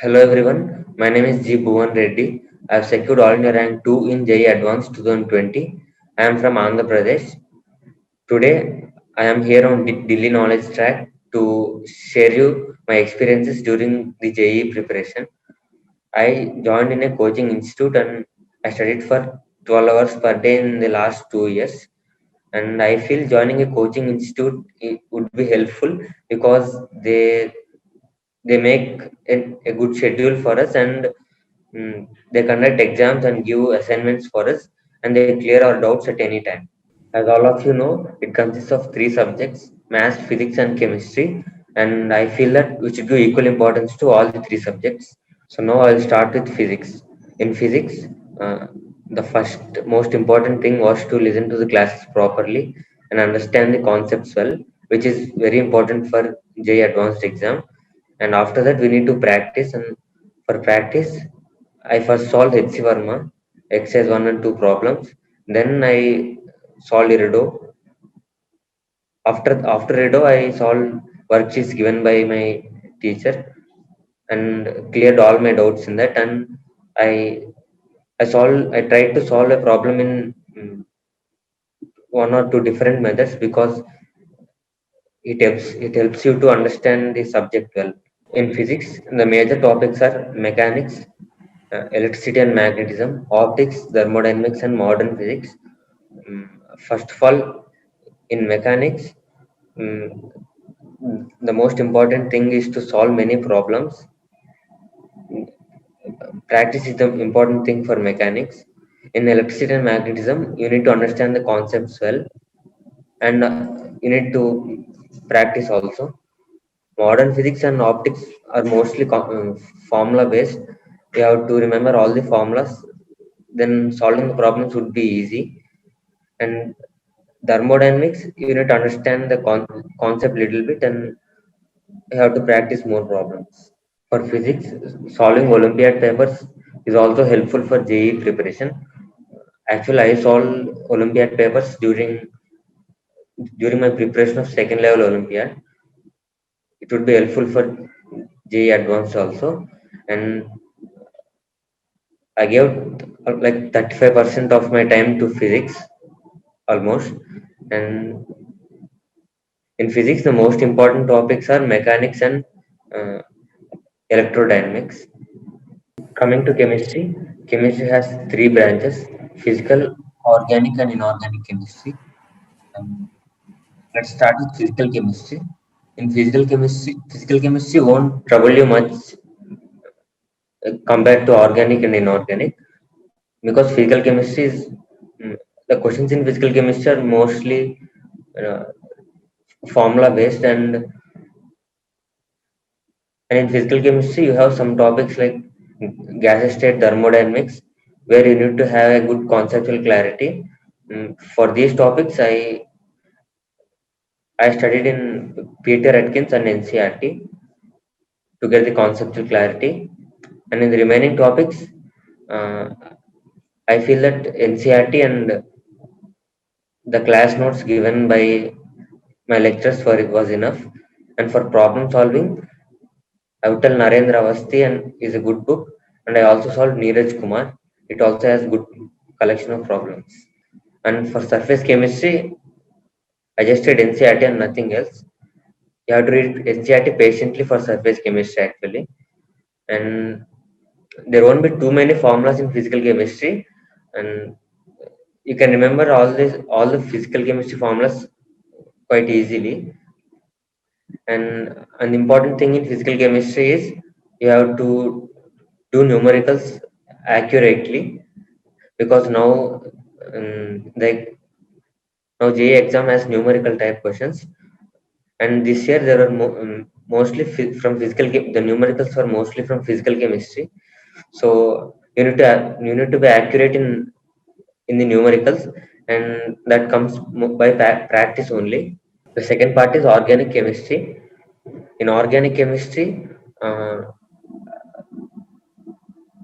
Hello everyone, my name is G. Bhuvan Reddy. I have secured All India Rank 2 in JEE Advanced 2020. I am from Andhra Pradesh. Today, I am here on Delhi Knowledge Track to share you my experiences during the JEE preparation. I joined in a coaching institute and I studied for 12 hours per day in the last 2 years. And I feel joining a coaching institute would be helpful because they make a good schedule for us and they conduct exams and give assignments for us and they clear our doubts at any time. As all of you know, it consists of three subjects: maths, physics, and chemistry. And I feel that we should give equal importance to all the three subjects. So now I'll start with physics. In physics, uh, the first most important thing was to listen to the classes properly and understand the concepts well, which is very important for JEE Advanced exam. And after that, we need to practice. And for practice, I first solved HC Verma, exercise 1 and 2 problems. Then I solved Irido. After Irido, I solved worksheets given by my teacher and cleared all my doubts in that. And I I tried to solve a problem in one or two different methods because it helps you to understand the subject well. In physics, the major topics are mechanics, electricity and magnetism, optics, thermodynamics, and modern physics. First of all, in mechanics, mm, the most important thing is to solve many problems. Practice is the important thing for mechanics. In electricity and magnetism, you need to understand the concepts well, and you need to practice also. Modern physics and optics are mostly formula based. You have to remember all the formulas, then solving the problems would be easy. And thermodynamics, you need to understand the concept little bit and you have to practice more problems. For physics, solving Olympiad papers is also helpful for JEE preparation. Actually, I solved Olympiad papers during my preparation of second level Olympiad. It would be helpful for JEE Advanced also. And I gave like 35% of my time to physics almost. And in physics, the most important topics are mechanics and uh, electrodynamics. Coming to chemistry, chemistry has three branches: physical, organic, and inorganic chemistry. Um, let's start with physical chemistry. In physical chemistry won't trouble you much compared to organic and inorganic because physical chemistry is the questions in physical chemistry are mostly uh, formula based and in physical chemistry you have some topics like gas state thermodynamics where you need to have a good conceptual clarity. For these topics I studied in Peter Atkins and NCRT to get the conceptual clarity. And in the remaining topics, uh, I feel that NCRT and the class notes given by my lecturers was enough. And for problem solving, I would tell Narendra Avasti and is a good book. And I also solved Neeraj Kumar. It also has good collection of problems. And for surface chemistry, I just did NCRT and nothing else. You have to read NCRT patiently for surface chemistry actually. And there won't be too many formulas in physical chemistry. And you can remember all the physical chemistry formulas quite easily. And an important thing in physical chemistry is you have to do numericals accurately because like now JEE exam has numerical type questions and this year there are mostly from the numericals were mostly from physical chemistry. So you need to be accurate in the numericals and that comes by practice only. The second part is organic chemistry. In organic chemistry, uh,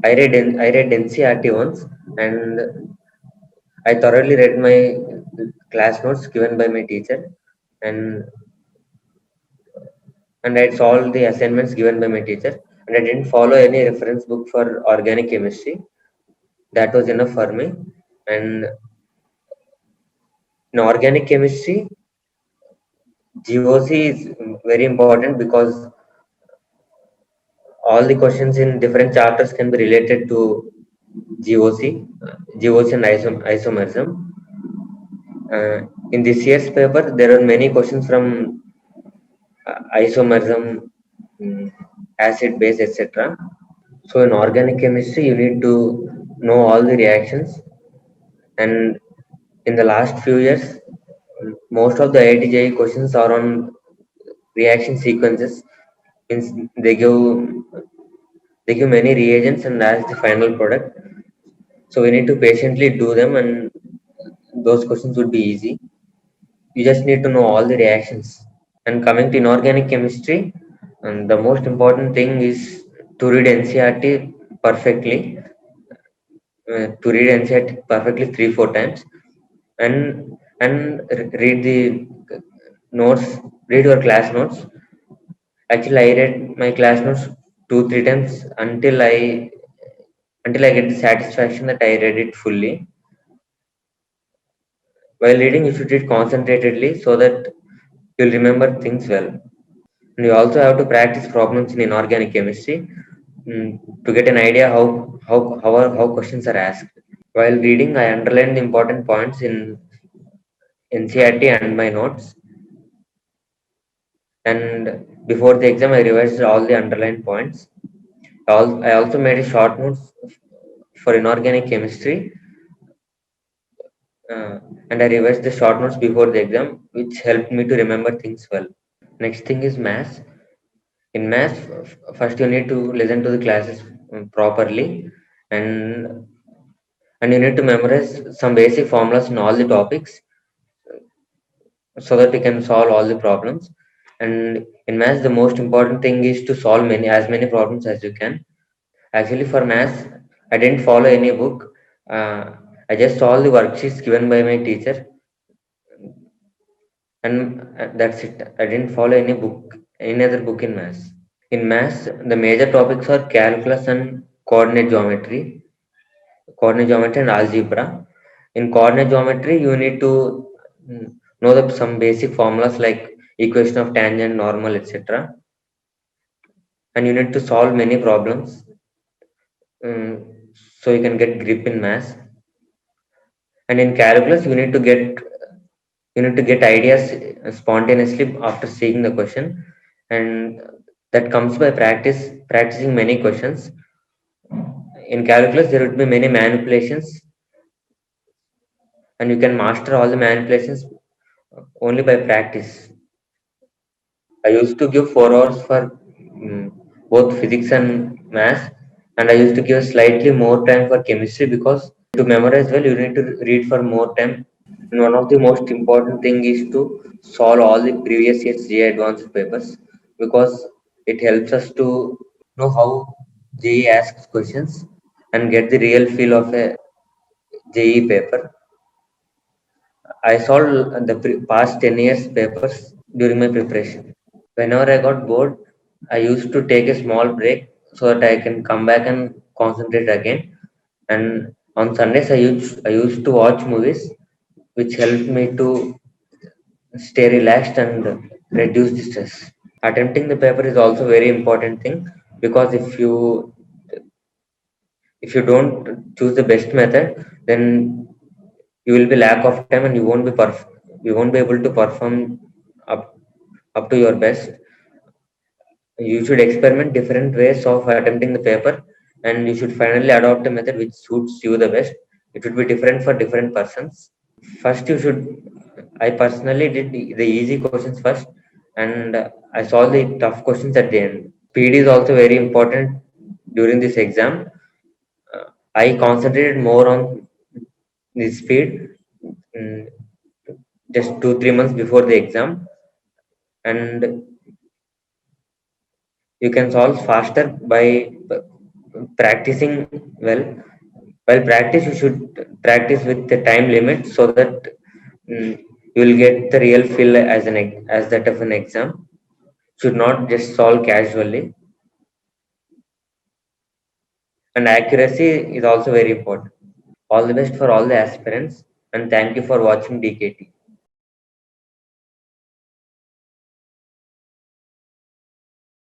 I read NCRT once and I thoroughly read my class notes given by my teacher and I solved the assignments given by my teacher. and I didn't follow any reference book for organic chemistry. That was enough for me. And in organic chemistry, GOC is very important because all the questions in different chapters can be related to GOC, GOC and isomerism. In this year's paper, there are many questions from isomerism, mm, acid, base, etc. So in organic chemistry, you need to know all the reactions. And in the last few years, most of the IIT questions are on reaction sequences. Means they give many reagents and as the final product. So we need to patiently do them, and those questions would be easy. You just need to know all the reactions. And coming to inorganic chemistry, and the most important thing is to read NCERT perfectly. To read NCERT perfectly 3 4 times, and read the notes. Read your class notes. Actually, I read my class notes 2 3 times until I get the satisfaction that I read it fully. While reading, you should read concentratedly so that you'll remember things well. And you also have to practice problems in inorganic chemistry, to get an idea how questions are asked. While reading, I underlined the important points in NCERT and my notes. And before the exam, I revised all the underlined points. I also made a short notes for inorganic chemistry, uh, and I revised the short notes before the exam, which helped me to remember things well. Next thing is maths. In maths, first you need to listen to the classes properly, and and you need to memorize some basic formulas in all the topics so that you can solve all the problems. And in maths, the most important thing is to solve as many problems as you can. Actually, for maths, I didn't follow any book. Uh, I just solved the worksheets given by my teacher, and that's it. I didn't follow any other book in maths. In maths, the major topics are calculus and coordinate geometry and algebra. In coordinate geometry, you need to know some basic formulas like equation of tangent, normal, etc. And you need to solve many problems, um, so you can get grip in maths. And in calculus, you need to get ideas spontaneously after seeing the question, and that comes by practicing many questions. In calculus, there would be many manipulations, and you can master all the manipulations only by practice. I used to give 4 hours for both physics and math, and I used to give slightly more time for chemistry because to memorize well, you need to read for more time. And one of the most important thing is to solve all the previous year's JEE advanced papers because it helps us to know how JEE asks questions and get the real feel of a JEE paper. I solved the past 10 years papers during my preparation. Whenever I got bored, I used to take a small break so that I can come back and concentrate again. And on Sundays, I used to watch movies, which helped me to stay relaxed and reduce the stress. Attempting the paper is also very important thing because if you don't choose the best method, then you will be lack of time and you won't be able to perform up up to your best. You should experiment different ways of attempting the paper, and you should finally adopt a method which suits you the best. It would be different for different persons. First, I personally did the easy questions first, and I solved the tough questions at the end. Speed is also very important during this exam. I concentrated more on the speed, mm, just 2 3 months before the exam, and you can solve faster by practicing well. While practice, you should practice with the time limit so that mm, you will get the real feel as that of an exam. Should not just solve casually. And accuracy is also very important. All the best for all the aspirants, and thank you for watching DKT.